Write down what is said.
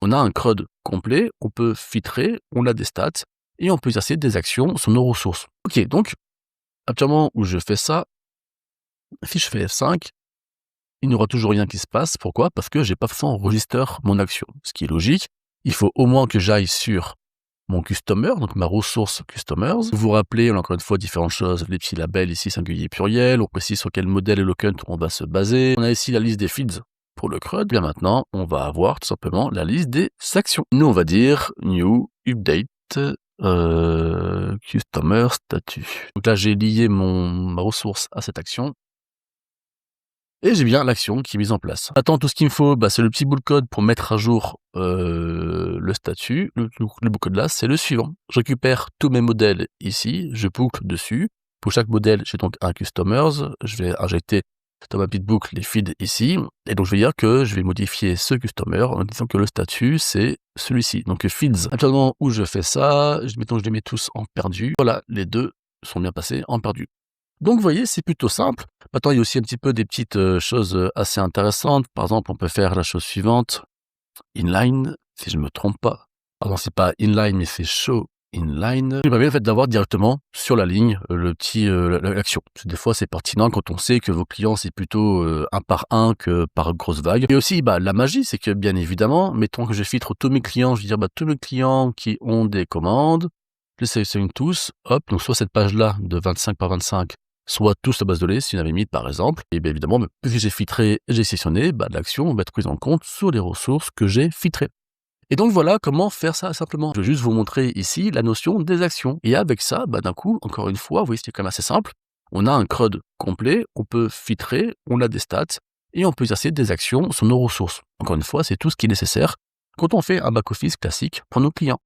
On a un CRUD complet, on peut filtrer, on a des stats, et on peut exercer des actions sur nos ressources. Ok, donc, à partir du moment où je fais ça, si je fais F5, il n'y aura toujours rien qui se passe. Pourquoi? Parce que j'ai pas forcément register mon action. Ce qui est logique, il faut au moins que j'aille sur mon customer, donc ma ressource customers. Vous vous rappelez, on a encore une fois différentes choses, les petits labels ici singulier pluriel, on précise sur quel modèle et locant on va se baser. On a ici la liste des feeds pour le CRUD. Bien maintenant, on va avoir tout simplement la liste des actions. Nous, on va dire new update customer statut. Donc là, j'ai lié ma ressource à cette action. Et j'ai bien l'action qui est mise en place. Maintenant, tout ce qu'il me faut, c'est le petit bout de code pour mettre à jour le statut. Le bout de code là, c'est le suivant. Je récupère tous mes modèles ici, je boucle dessus. Pour chaque modèle, j'ai donc un customers. Je vais injecter dans ma petite boucle les feeds ici. Et donc, je vais dire que je vais modifier ce customer en disant que le statut, c'est celui-ci. Donc, feeds. Actuellement, où je fais ça, mettons, je les mets tous en perdu. Voilà, les deux sont bien passés en perdu. Donc, vous voyez, c'est plutôt simple. Maintenant, il y a aussi un petit peu des petites choses assez intéressantes. Par exemple, on peut faire la chose suivante. Inline, si je ne me trompe pas. Pardon, c'est pas inline, mais c'est show inline. Il permet en fait d'avoir directement sur la ligne l'action. Des fois, c'est pertinent quand on sait que vos clients, c'est plutôt un par un que par grosse vague. Et aussi, la magie, c'est que bien évidemment, mettons que je filtre tous mes clients, je veux dire, tous mes clients qui ont des commandes, je les sélectionne tous, hop, donc soit cette page-là de 25 par 25, soit tous la base de données, si on avait mis par exemple, et bien évidemment, plus j'ai filtré et j'ai sélectionné, l'action va être prise en compte sur les ressources que j'ai filtrées. Et donc voilà comment faire ça simplement. Je vais juste vous montrer ici la notion des actions. Et avec ça, d'un coup, encore une fois, vous voyez, c'est quand même assez simple. On a un CRUD complet, on peut filtrer, on a des stats, et on peut exercer des actions sur nos ressources. Encore une fois, c'est tout ce qui est nécessaire quand on fait un back-office classique pour nos clients.